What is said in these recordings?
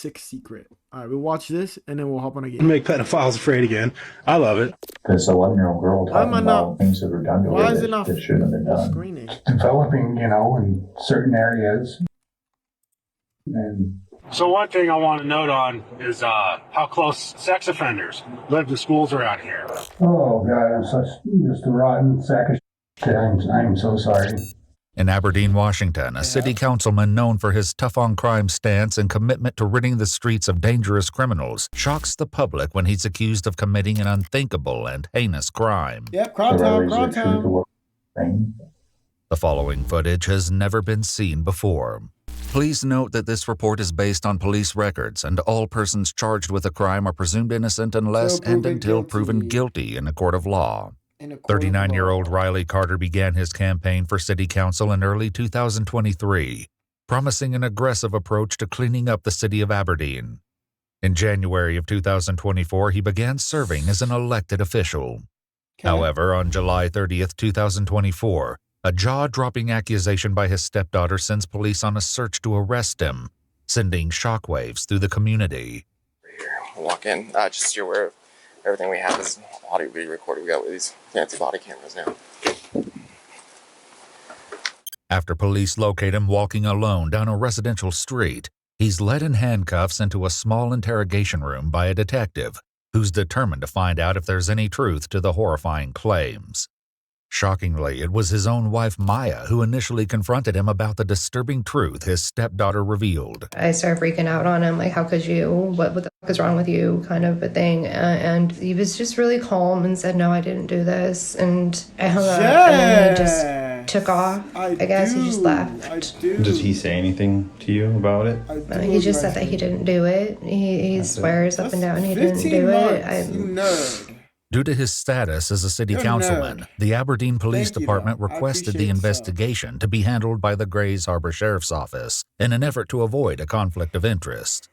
sick secret. All right, we'll watch this and then we'll hop on again. Make pedophiles afraid again. I love it. This 11-year-old girl Why am talking I not- about things that were done to Why her is it not that shouldn't have been done. screening? Developing, in certain areas. And So one thing I want to note on is how close sex offenders live to schools around here. oh god, I'm just a rotten sack of shit. I'm so sorry. In Aberdeen, Washington, a city councilman known for his tough-on-crime stance and commitment to ridding the streets of dangerous criminals shocks the public when he's accused of committing an unthinkable and heinous crime. Yep, crowd time, crowd time. Thing. The following footage has never been seen before. Please note that this report is based on police records, and all persons charged with a crime are presumed innocent unless and until proven guilty in a court of law. 39-year-old Riley Carter began his campaign for city council in early 2023, promising an aggressive approach to cleaning up the city of Aberdeen. In January of 2024, he began serving as an elected official. However, on July 30th, 2024, a jaw-dropping accusation by his stepdaughter sends police on a search to arrest him, sending shockwaves through the community. Walk in, just so you're aware of everything we have is audio video recorded. We got these fancy body cameras now. After police locate him walking alone down a residential street, he's led in handcuffs into a small interrogation room by a detective who's determined to find out if there's any truth to the horrifying claims. Shockingly, it was his own wife, Maya, who initially confronted him about the disturbing truth his stepdaughter revealed. I started freaking out on him, like, how could you? What the fuck is wrong with you? Kind of a thing. And he was just really calm and said, no, I didn't do this. And I hung up, and then he just took off. I guess he just left. Does he say anything to you about it? He just said that he didn't do it. He swears up and down he didn't do it. You nerd. Due to his status as a city councilman, the Aberdeen Police Department requested the investigation to be handled by the Grays Harbor Sheriff's Office in an effort to avoid a conflict of interest.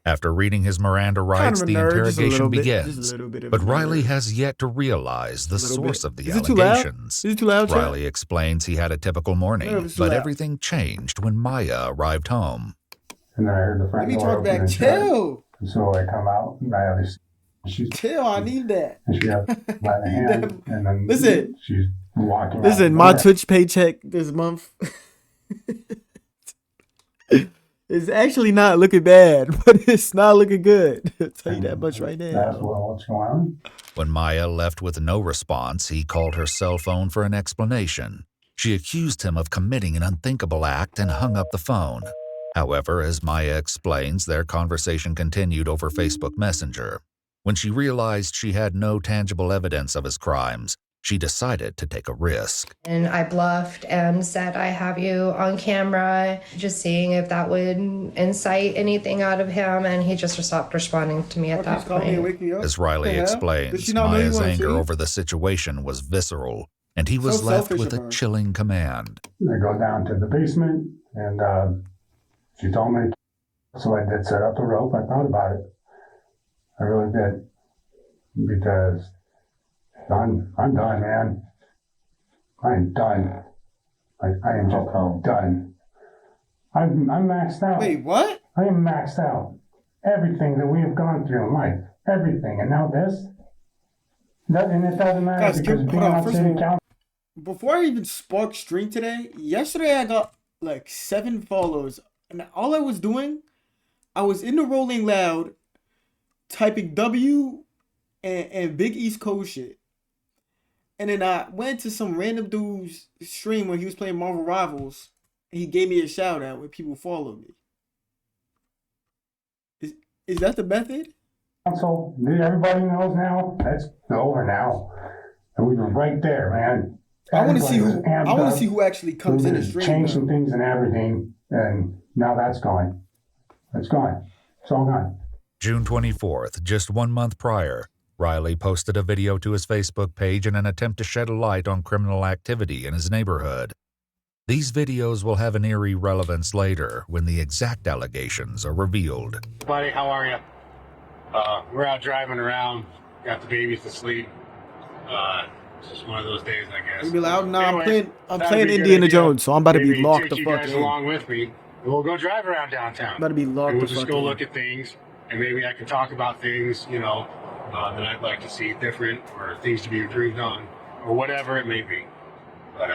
After reading his Miranda rights, the interrogation begins, but Riley has yet to realize the source of the allegations. Is it too loud? Riley explains he had a typical morning, but everything changed when Maya arrived home. And then I heard the front Let me door talk open back. and shut. Chill. And so I come out and I have this. She's Chill. I need that. and she got by the hand, and then Listen. she's walking. Listen, my Twitch paycheck this month is actually not looking bad, but it's not looking good. I'll tell you that much right That's now. what's going on. When Maya left with no response, he called her cell phone for an explanation. She accused him of committing an unthinkable act and hung up the phone. However, as Maya explains, their conversation continued over Facebook Messenger. When she realized she had no tangible evidence of his crimes, she decided to take a risk. And I bluffed and said, I have you on camera, just seeing if that would incite anything out of him. And he just stopped responding to me at that point. As Riley explains, Maya's anger over the situation was visceral, and he was left with a chilling command. I go down to the basement, and she told me. So I did set up a rope. I thought about it. I really did, because I'm done, man. I'm done. I am just done. I'm maxed out. Wait, what? I am maxed out. Everything that we have gone through in life, everything, and now this. And it doesn't matter Guys, because hold being on. on First of city all, council. before I even sparked stream today, yesterday I got like 7 follows, and all I was doing, I was in the Rolling Loud, typing W and Big East Coast shit. And then I went to some random dude's stream where he was playing Marvel Rivals, and he gave me a shout out when people followed me. Is that the method? Council, everybody knows now. That's over now. And we were right there, man. I want to see Everybody who. was amped I want up. to see who actually comes in the stream. Change though. some things in Aberdeen, and now that's gone. It's gone. It's all gone. June 24th, just 1 month prior, Riley posted a video to his Facebook page in an attempt to shed a light on criminal activity in his neighborhood. These videos will have an eerie relevance later when the exact allegations are revealed. Buddy, how are you? We're out driving around, got the babies to sleep. It's just one of those days, I guess. Be loud now. Anyway, I'm that'd playing be a good Indiana idea. Jones, so I'm about to be Maybe locked take the you fuck guys in. along with me. We'll go drive around downtown. About to be locked And we'll the just fuck go in. look at things, and maybe I can talk about things, that I'd like to see different, or things to be improved on, or whatever it may be. But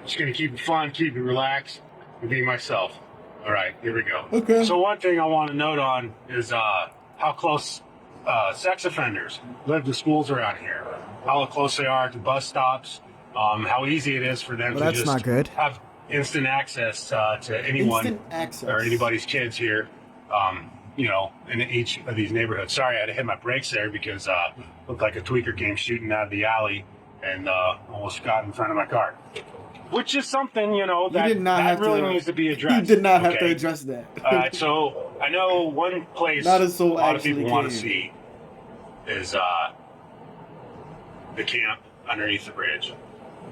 just gonna keep it fun, keep it relaxed, and be myself. All right, here we go. Okay. So one thing I want to note on is how close sex offenders live to schools around here. How close they are to bus stops. How easy it is for them Well, to that's just not good. have instant access to anyone Instant access. or anybody's kids here. In each of these neighborhoods. Sorry, I had to hit my brakes there because looked like a tweaker came shooting out of the alley and almost got in front of my car. Which is something, that, did not have that really to- needs to be addressed. You did not have to okay? address that. All right, so I know one place Not a a soul lot of actually people want to came. see is the camp underneath the bridge.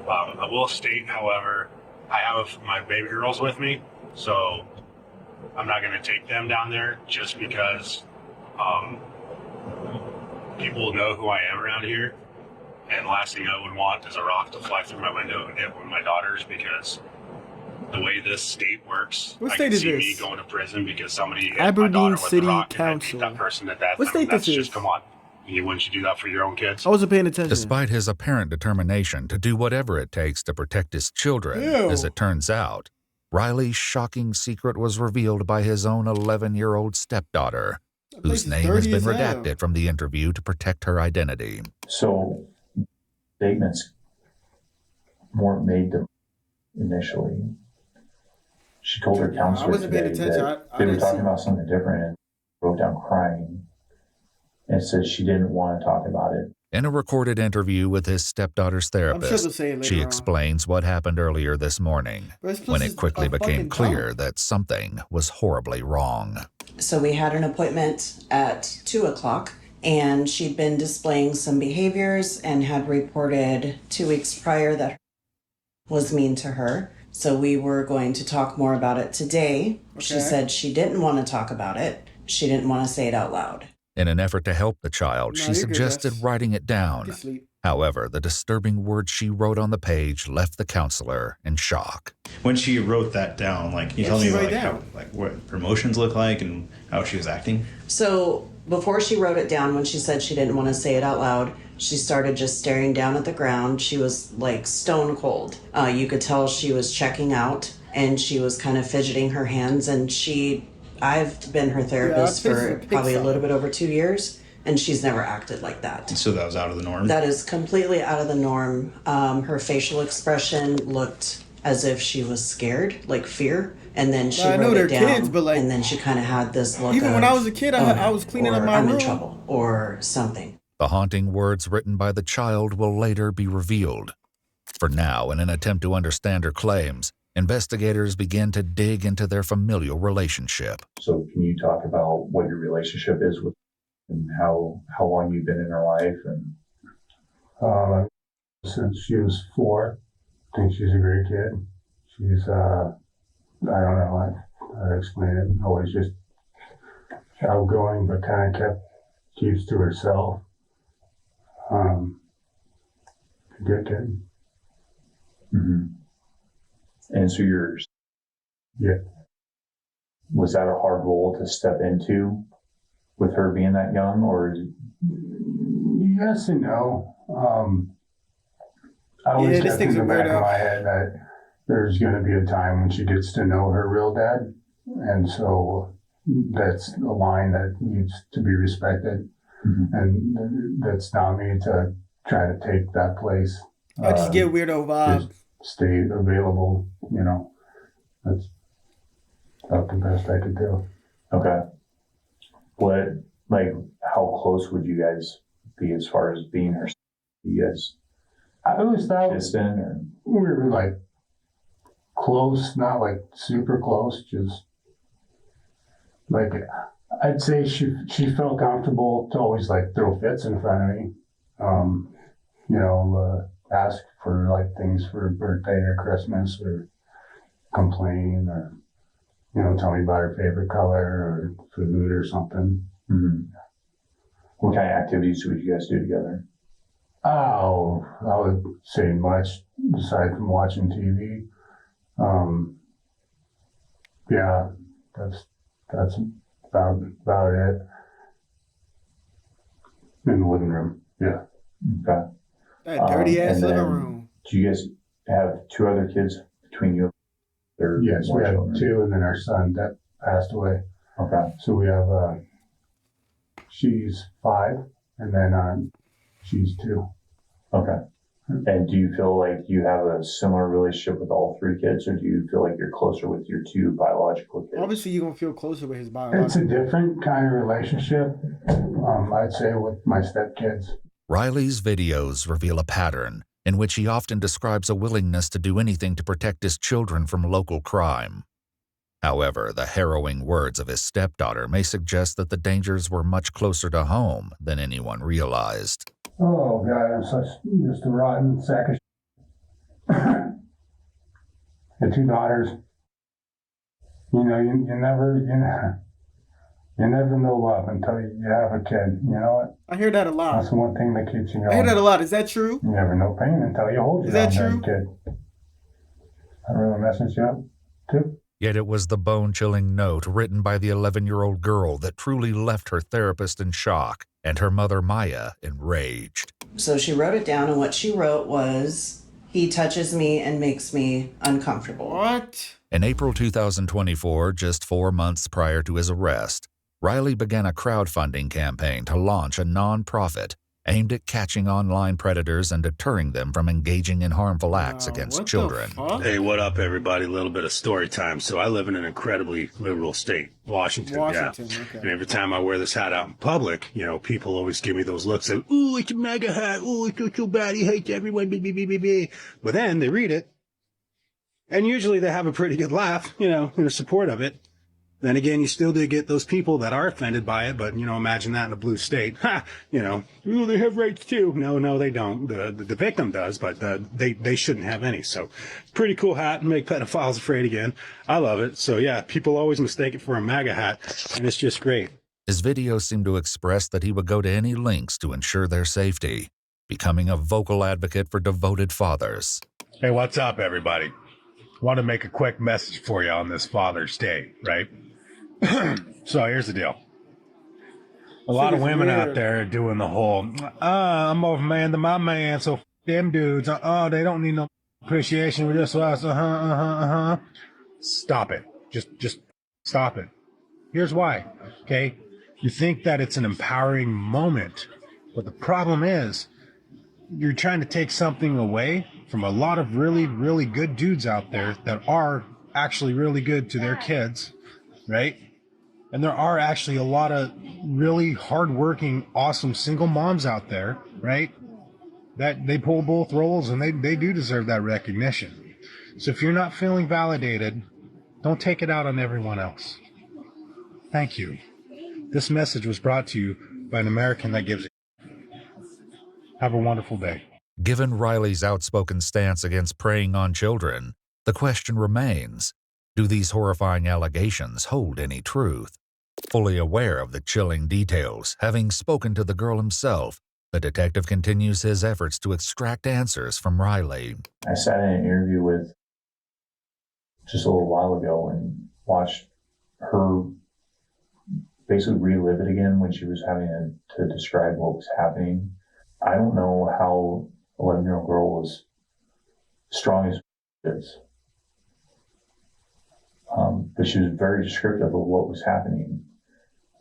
I will state, however, I have my baby girls with me, so I'm not going to take them down there just because people know who I am around here. And the last thing I would want is a rock to fly through my window and hit one of my daughters, because the way this state works, What I state can is see this? me going to prison because somebody hit Aberdeen my daughter with City a rock and I Council. beat that person to death. What state that's this just, is? come on. Wouldn't you do that for your own kids? I wasn't paying attention. Despite his apparent determination to do whatever it takes to protect his children, Ew. as it turns out, Riley's shocking secret was revealed by his own 11-year-old stepdaughter, That place whose is name has dirty been as hell. redacted from the interview to protect her identity. So statements weren't made to initially. She told her I counselor wasn't paying today attention. that I they were didn't talking see- about something different and broke down crying and said she didn't want to talk about it. In a recorded interview with his stepdaughter's I'm sure therapist, they'll say it later she on. explains what happened earlier this morning, But this place when is it quickly a became fucking clear dump. that something was horribly wrong. So we had an appointment at 2:00, and she'd been displaying some behaviors and had reported 2 weeks prior that was mean to her. So we were going to talk more about it today. She Okay. said she didn't want to talk about it. She didn't want to say it out loud. In an effort to help the child, No, she you're good, suggested Jess. writing it You down. can sleep. However, the disturbing words she wrote on the page left the counselor in shock. When she wrote that down, like, can you What tell did me she like, write how, down? like what her emotions look like and how she was acting? So before she wrote it down, when she said she didn't want to say it out loud, she started just staring down at the ground. She was like stone cold. You could tell she was checking out, and she was kind of fidgeting her hands. And I've been her therapist this is a for pig probably a song. little bit over 2 years, and she's never acted like that. So that was out of the norm. That is completely out of the norm. Her facial expression looked as if she was scared, like fear. And then she I know wrote they're it down, kids, but, like, and then she kind of had this look. even when of, I was a kid, "Oh, I was cleaning up or my I'm room." in trouble or something. The haunting words written by the child will later be revealed. For now, in an attempt to understand her claims, investigators begin to dig into their familial relationship. So can you talk about what your relationship is with and how long you've been in her life? And Since she was 4, I think she's a great kid. She's, I don't know how to explain it. Always just outgoing, but kind of keeps to herself. Good kid. and so Yeah. was that a hard role to step into with her being that young, or is it? Yes and no. I always Yeah, this got in thing's the a back weirdo. of my head that there's going to be a time when she gets to know her real dad, and so that's a line that needs to be respected, and that's not me to try to take that place. I just get weirdo vibe. Just stay available, That's about the best I could do. Okay. How close would you guys be as far as being her? You guys I always thought distant, or? we were like close, not like super close, just like I'd say she felt comfortable to always like throw fits in front of me. Ask for like things for her birthday or Christmas, or complain, or tell me about her favorite color or food or something. What kind of activities would you guys do together? Oh, I would say much aside from watching TV. Yeah, that's about it. In the living room. Yeah. Okay. That dirty ass and living then room. Do you guys have 2 other kids between you? Or Yes, more we have children? 2, and then our son that passed away. Okay. So we have, she's 5, and then she's 2. Okay. And do you feel like you have a similar relationship with all 3 kids, or do you feel like you're closer with your 2 biological kids? Obviously, you're going to feel closer with his It's biological. a different kind of relationship, I'd say, with my stepkids. Riley's videos reveal a pattern in which he often describes a willingness to do anything to protect his children from local crime. However, the harrowing words of his stepdaughter may suggest that the dangers were much closer to home than anyone realized. Oh, God, I'm just a rotten sack of shit. The 2 daughters, you know, you never know love until you have a kid, you know what? I hear that a lot. That's the one thing that keeps you going. I hear that a lot. Is that true? You never know pain until you hold Is your that own true? kid. That really messes you up, too. Yet it was the bone-chilling note written by the 11-year-old girl that truly left her therapist in shock and her mother, Maya, enraged. So she wrote it down, and what she wrote was, "He touches me and makes me uncomfortable." What? In April 2024, just 4 months prior to his arrest, Riley began a crowdfunding campaign to launch a non-profit aimed at catching online predators and deterring them from engaging in harmful acts against What the children. fuck? Hey, what up, everybody? A little bit of story time. So I live in an incredibly liberal state, Washington. Yeah. Okay. And every time I wear this hat out in public, you know, people always give me those looks of, ooh, it's a MAGA hat. Ooh, it's so bad. He hates everyone. But then they read it, and usually they have a pretty good laugh, you know, in support of it. Then again, you still do get those people that are offended by it, but, you know, imagine that in a blue state. Ha! You know, ooh, they have rights too. No, they don't. The victim does, but they shouldn't have any. So, pretty cool hat, make pedophiles afraid again. I love it. So, yeah, people always mistake it for a MAGA hat, and it's just great. His videos seem to express that he would go to any lengths to ensure their safety, becoming a vocal advocate for devoted fathers. Hey, what's up, everybody? Want to make a quick message for you on this Father's Day, right? So here's the deal. A lot of women out there are doing the whole, I'm more of a man than my man, so them dudes, they don't need no appreciation with this us, Stop it. Just stop it. Here's why, okay? You think that it's an empowering moment, but the problem is, you're trying to take something away from a lot of really, really good dudes out there that are actually really good to their kids, right? And there are actually a lot of really hardworking, awesome single moms out there, right? That they pull both roles, and they do deserve that recognition. So if you're not feeling validated, don't take it out on everyone else. Thank you. This message was brought to you by an American that gives a... Have a wonderful day. Given Riley's outspoken stance against preying on children, the question remains, do these horrifying allegations hold any truth? Fully aware of the chilling details, having spoken to the girl himself, the detective continues his efforts to extract answers from Riley. I sat in an interview with just a little while ago and watched her basically relive it again when she was having to describe what was happening. I don't know how an 11-year-old girl was strong as is. But she was very descriptive of what was happening.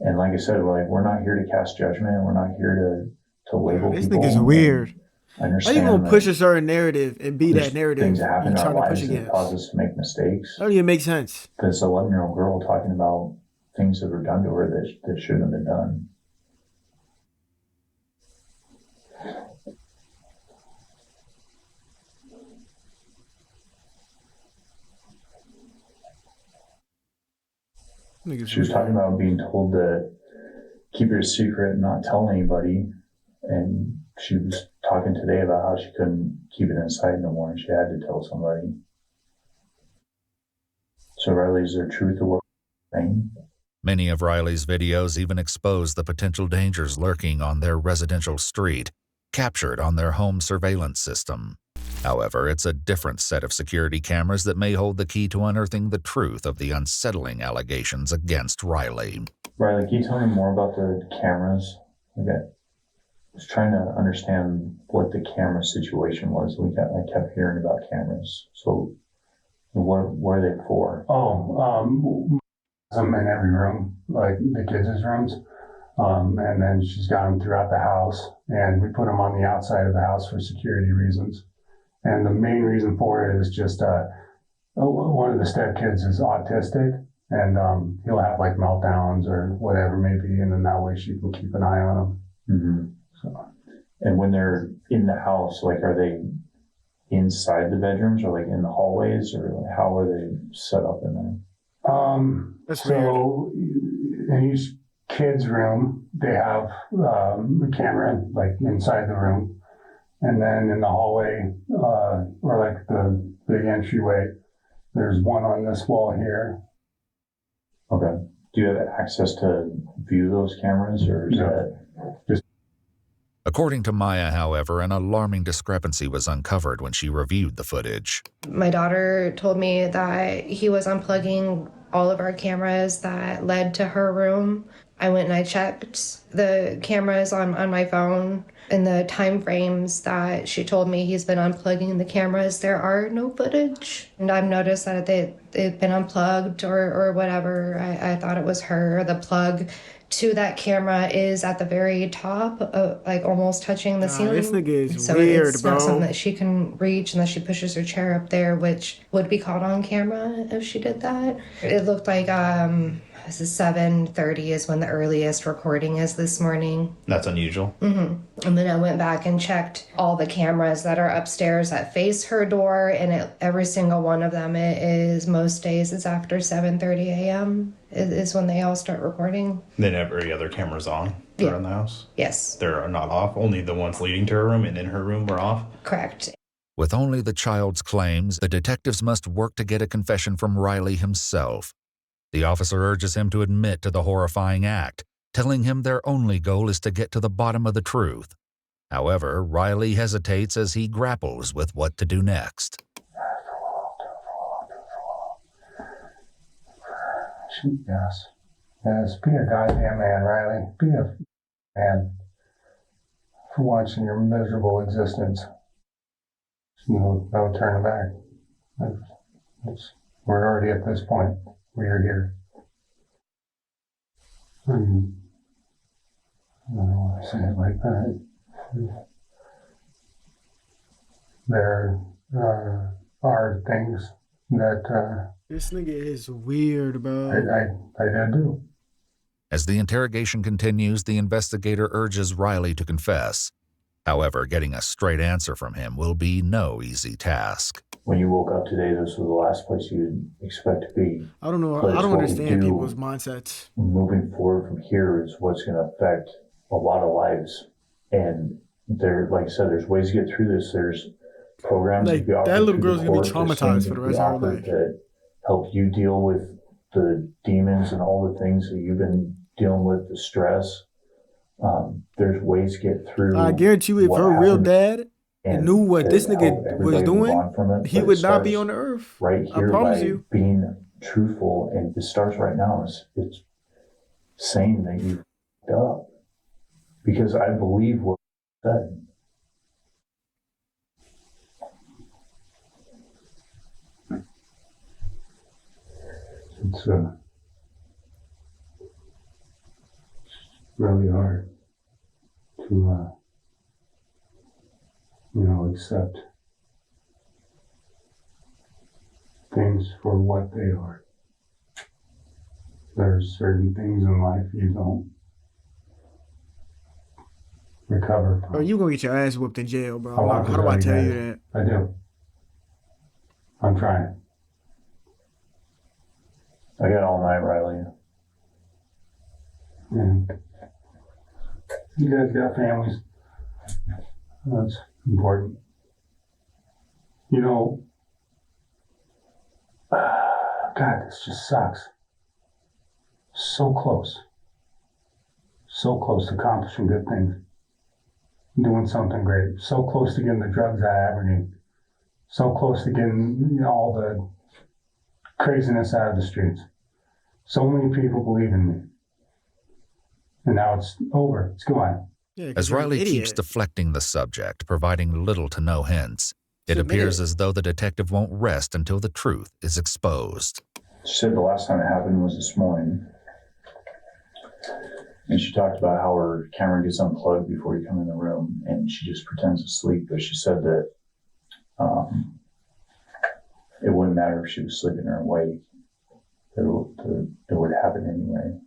And like I said, we're not here to cast judgment. We're not here to label This people. nigga's weird. I How understand you gonna that push a certain narrative and be there's that narrative things that you happen in our trying to push lives that against? cause us to make mistakes. That don't even make sense. This 11-year-old girl talking about things that were done to her that shouldn't have been done. She was talking about being told to keep it a secret and not tell anybody. And she was talking today about how she couldn't keep it inside no more and she had to tell somebody. So Riley, is there truth to what you're saying? Many of Riley's videos even expose the potential dangers lurking on their residential street, captured on their home surveillance system. However, it's a different set of security cameras that may hold the key to unearthing the truth of the unsettling allegations against Riley. Riley, can you tell me more about the cameras? Okay. I was trying to understand what the camera situation was. I kept hearing about cameras. So what are they for? Them in every room, like the kids' rooms. And then she's got them throughout the house, and we put them on the outside of the house for security reasons. And the main reason for it is just one of the stepkids is autistic, and he'll have like meltdowns or whatever maybe, and then that way she can keep an eye on him. Mm-hmm. So. And when they're in the house, like, are they inside the bedrooms or like in the hallways, or like, how are they set up in there? That's so in each kid's room, they have a camera like inside the room, and then in the hallway or like the big entryway, there's one on this wall here. Okay. Do you have access to view those cameras, or is that just? According to Maya, however, an alarming discrepancy was uncovered when she reviewed the footage. My daughter told me that he was unplugging all of our cameras that led to her room. I went and I checked the cameras on my phone. In the time frames that she told me he's been unplugging the cameras, there are no footage. And I've noticed that they've been unplugged or whatever. I thought it was her. The plug to that camera is at the very top, like almost touching the ceiling. This nigga is so weird, it's bro. not something that she can reach unless she pushes her chair up there, which would be caught on camera if she did that. It looked like this is 7:30 is when the earliest recording is this morning. That's unusual. Mm-hmm. And then I went back and checked all the cameras that are upstairs that face her door, and every single one of them is most days it's after 7:30 a.m. is when they all start recording. Then every other camera's on around the house? Yes. They're not off? Only the ones leading to her room and in her room were off? Correct. With only the child's claims, the detectives must work to get a confession from Riley himself. The officer urges him to admit to the horrifying act, telling him their only goal is to get to the bottom of the truth. However, Riley hesitates as he grapples with what to do next. Yes. Yes, be a goddamn man, Riley. Be a man for once in your miserable existence. No turning back. We're already at this point. We are here. I don't know why I say it like that. There are things that This nigga is weird, bro. I do. As the interrogation continues, the investigator urges Riley to confess. However, getting a straight answer from him will be no easy task. When you woke up today, this was the last place you'd expect to be. I don't know. But I don't what we understand do people's mindsets. Moving forward from here is what's going to affect a lot of lives. And like I said, there's ways to get through this. There's programs Like, be offered that little through girl's the gonna be court. There's traumatized things for the that rest be of her offered life. that help you deal with the demons and all the things that you've been dealing with, the stress. There's ways to get through. I guarantee you, if what her real happened dad and knew what to this help nigga was everybody move doing, on from it. he But would it not be starts on the earth. right I here promise by you. being truthful, and it starts right now. It's saying that you f***ed up, because I believe what you said. It's really hard to, accept things for what they are. There's certain things in life you don't recover from. Bro, you gonna get your ass whooped in jail, bro. I want How do I to tell really you bad. that? I do. I'm trying. I got all night, Riley. And you guys got families. That's important. God, this just sucks. So close. So close to accomplishing good things. Doing something great. So close to getting the drugs out of Aberdeen. So close to getting all the craziness out of the streets. So many people believe in me. And now it's over. It's gone. Yeah, 'cause As you're an Riley keeps idiot. deflecting the subject, providing little to no hints, it Submit appears it. as though the detective won't rest until the truth is exposed. She said the last time it happened was this morning. And she talked about how her camera gets unplugged before you come in the room, and she just pretends to sleep. But she said that it wouldn't matter if she was sleeping or awake. It would happen anyway.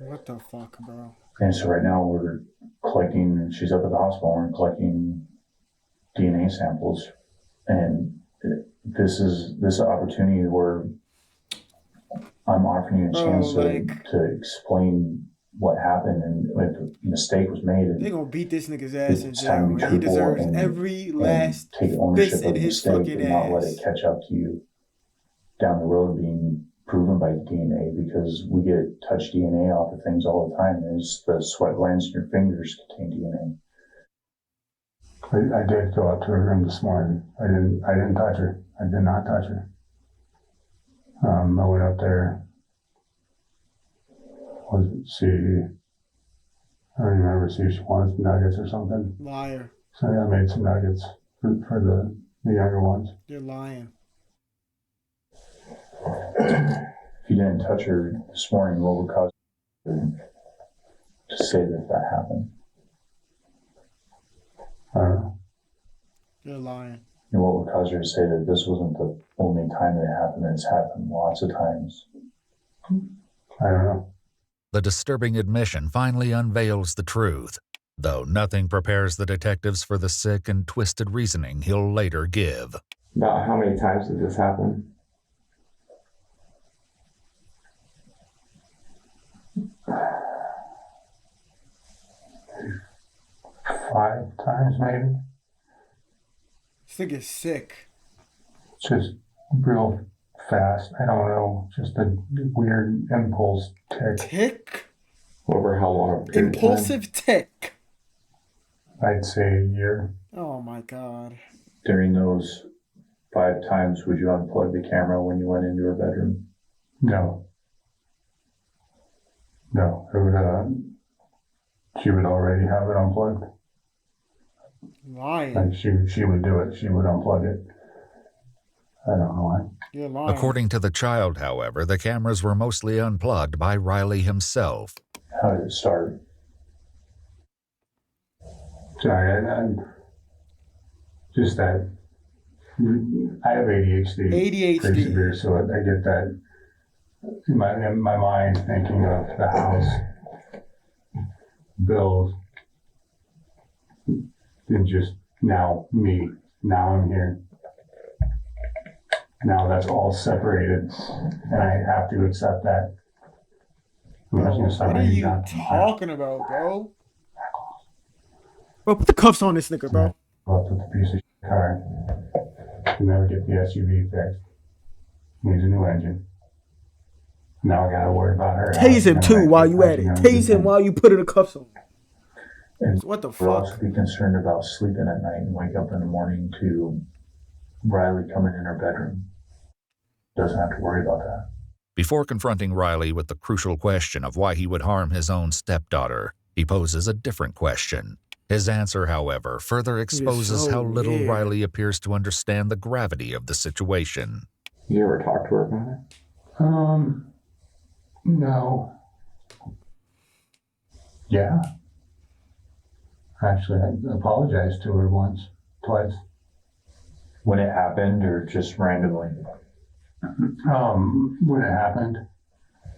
What the fuck, bro? And so right now we're collecting, she's up at the hospital, and we're collecting DNA samples. And this is an opportunity where I'm offering you a chance to explain what happened, and if a mistake was made. They gonna beat this nigga's ass in It's jail. time to be He truthful deserves and- every last take ownership fist of in the his mistake fucking and not let ass. it catch up to you down the road being proven by DNA, because we get touch DNA off of things all the time. There's the sweat glands in your fingers contain DNA. I did go up to her room this morning. I didn't touch her. I did not touch her. I went up there. I don't remember, see if she wanted some nuggets or something. Liar. So I made some nuggets for the younger ones. You're lying. If you didn't touch her this morning, what would cause you to say that happened? I don't know. You're lying. And what would cause her to say that this wasn't the only time that it happened, it's happened lots of times? I don't know. The disturbing admission finally unveils the truth, though nothing prepares the detectives for the sick and twisted reasoning he'll later give. About how many times did this happen? Five times maybe. This nigga's sick. Just real fast. I don't know. Just a weird impulse tick. Tick? Over how long? A period of time? Impulsive tick. I'd say a year. Oh my god. During those 5 times, would you unplug the camera when you went into her bedroom? No. No. It would, she would already have it unplugged. Lying. Like she would do it. She would unplug it. I don't know why. You're lying. According to the child, however, the cameras were mostly unplugged by Riley himself. How did it start? Sorry, I'm just that I have ADHD. ADHD. Pretty severe, so I get that in my mind, thinking of the house, bills, and just now me. Now I'm here. Now that's all separated, and I have to accept that. I'm just gonna start What are writing you down. talking about, bro? Bro, put the cuffs on this nigga, bro. Left with the piece of shit car. Can never get the SUV fixed. Needs a new engine. Now I gotta worry about her. Tase him too while you at it. Tase him while you putting the cuffs on. And What the we'll fuck? also be concerned about sleeping at night and wake up in the morning to Riley coming in her bedroom. Doesn't have to worry about that. Before confronting Riley with the crucial question of why he would harm his own stepdaughter, he poses a different question. His answer, however, further exposes so how little weird. Riley appears to understand the gravity of the situation. You ever talk to her about it? No. Yeah. Actually, I apologized to her once, twice. When it happened, or just randomly? When it happened,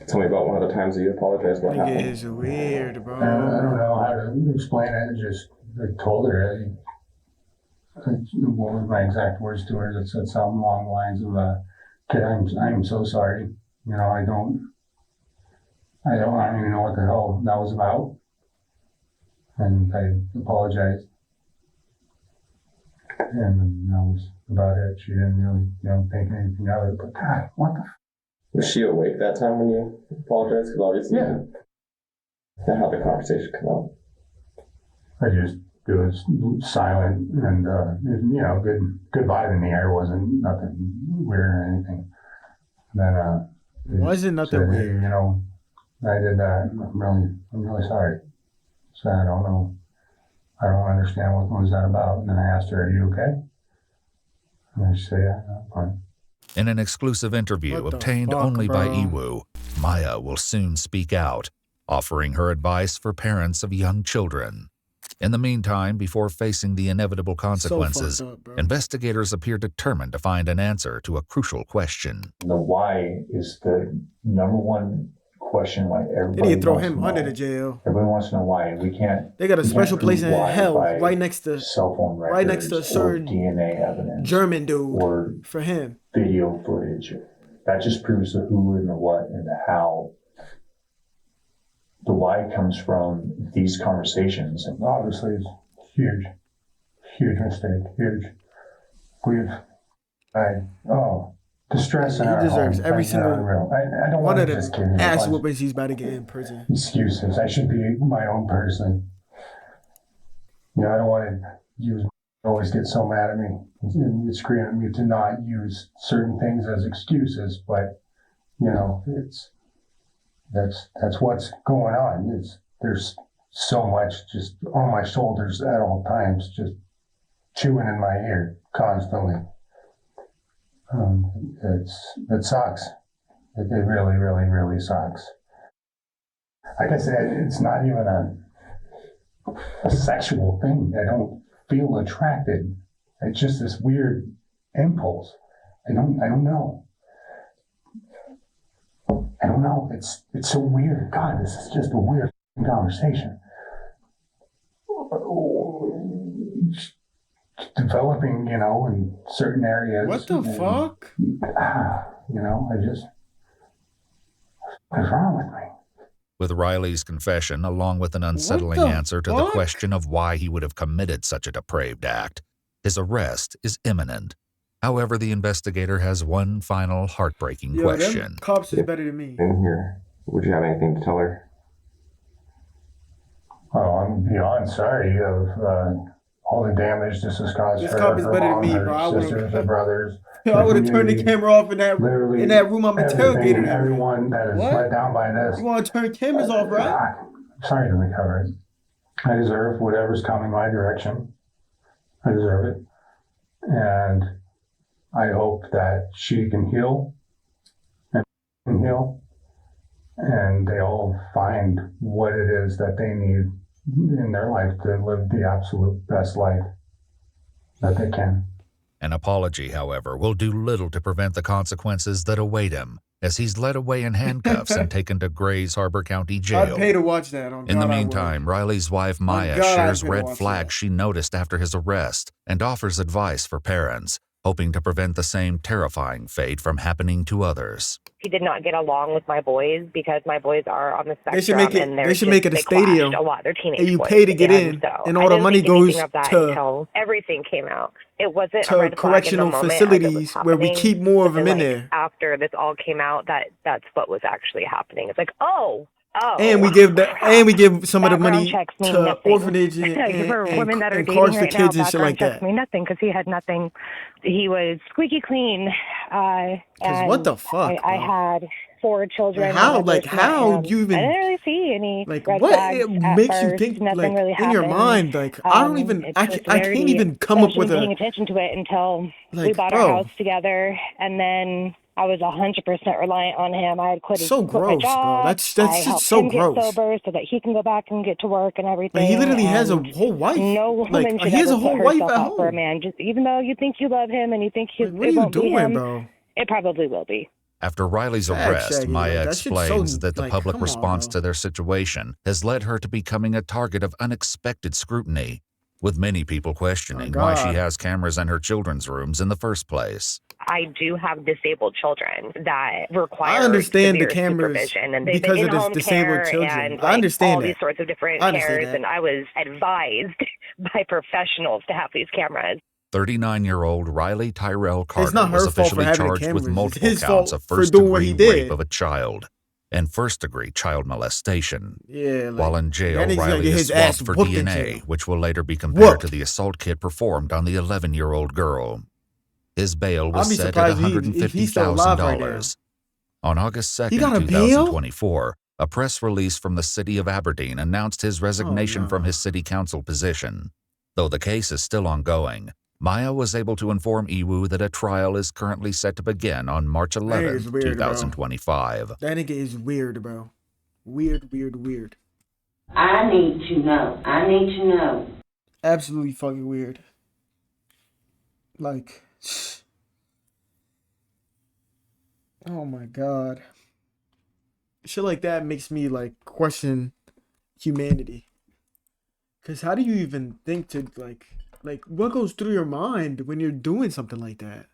Tell me about one of the times that you apologized. What Nigga happened? is weird, I bro. don't know how to explain it. I told her. What were my exact words to her? That said something along the lines of, "Kid, I'm so sorry. You know, I don't even know what the hell that was about." And I apologized. And that was about it. She didn't really, think anything of it. But God, what the? Was she awake that time when you apologized? Because obviously, Yeah. that how the conversation come out. I just it was silent and, good vibe in the air. Wasn't nothing weird or anything. And then, Wasn't nothing said, weird. Hey, I did that. I'm really sorry. So I don't know. I don't understand what was that about. And then I asked her, are you okay? And she said, yeah, I'm fine. In an exclusive interview obtained only by Iwoo, Maya will soon speak out, offering her advice for parents of young children. In the meantime, before facing the inevitable consequences, investigators appear determined to find an answer to a crucial question. The why is the number one question why everybody They need to throw wants him to know. under the jail. Everybody wants to know why, and we can't. They got a special prove place in why hell by right next to cell phone records, right next to a or certain DNA evidence, German dude or for him. video footage. That just proves the who and the what and the how. The why comes from these conversations. And Obviously, it's huge mistake, huge. The stress in He our deserves home, every like, single unreal. I don't one want of to just the give him a ass bunch of whoopings he's about to get in prison. excuses. I should be my own person. I don't want to use. Always get so mad at me. You scream at me to not use certain things as excuses, but that's what's going on. There's so much just on my shoulders at all times, just chewing in my ear constantly. It sucks. It really, really, really sucks. Like I said, it's not even a sexual thing. I don't feel attracted. It's just this weird impulse. I don't know. I don't know. It's so weird. God, this is just a weird conversation. Developing, in certain areas. What the fuck? What's wrong with me? With Riley's confession, along with an unsettling answer to the question of why he would have committed such a depraved act, his arrest is imminent. However, the investigator has one final heartbreaking question. Them cops is better than me. In here, would you have anything to tell her? Oh, I'm beyond sorry of all the damage this has caused This her, cop is her better than mom, me, her bro. I sisters, her brothers. I would have turned the camera off in that room. I'm interrogating everyone that is let down by this. You want to turn cameras off, right? I'm sorry to recover it. I deserve whatever's coming my direction. I deserve it. And I hope that she can heal and and they all find what it is that they need in their life to live the absolute best life that they can. An apology, however, will do little to prevent the consequences that await him, as he's led away in handcuffs and taken to Grays Harbor County Jail. I'd pay to watch that. In the meantime, Riley's wife Maya shares red flags she noticed after his arrest and offers advice for parents, hoping to prevent the same terrifying fate from happening to others. He did not get along with my boys because my boys are on the spectrum. They should make it a stadium. A lot. They're teenage and you boys. pay to get in, and all the money goes to everything came out. It wasn't a red flag correctional in the moment facilities where we keep more of them in there. After this all came out, that's what was actually happening. It's like, oh. And we give some of the money to orphanage and incarcerate kids and shit like that. Mean nothing because he had nothing. He was squeaky clean. Because what the fuck? I had 4 children. How you even? I didn't really see any like red what flags it makes first. you think Nothing like really in happened. your mind like I don't even I can't even come up with a. Paying attention to it until like, we bought our house together, and then I was 100% reliant on him. I had quit my job. Bro. That's just so gross. Get sober so that he can go back and get to work and everything. Like, he literally has a whole wife. No woman should ever put herself out for a man. Just even though you think you love him and you think it won't be him, bro? It probably will be. After Riley's arrest, Maya explains that the public response to their situation has led her to becoming a target of unexpected scrutiny, with many people questioning why she has cameras in her children's rooms in the first place. I do have disabled children that require I understand the cameras supervision and because of this disabled children. And, I understand all that. These sorts of different cares, and I was advised by professionals to have these cameras. 39-year-old Riley Tyrell Carter not her was fault for officially having charged with cameras. multiple It's his counts fault of for doing what first-degree he did. rape of a child. and first-degree child molestation. Yeah, like, While in jail, that nigga's gonna Riley get is his ass swabbed for whooped in DNA, jail. which will later be compared Whooped. to the assault kit performed on the 11-year-old girl. His bail was I'd be set at surprised if he's still alive right now. $150,000. On August 2nd, He got a bail? 2024, a press release from the city of Aberdeen announced his resignation from his city council position. Though the case is still ongoing, Maya was able to inform Iwu that a trial is currently set to begin on March 11th, weird, bro. 2025. That nigga is weird, bro. Weird. I need to know. Absolutely fucking weird. Like, oh my god. Shit like that makes me like question humanity. Cause how do you even think to like what goes through your mind when you're doing something like that?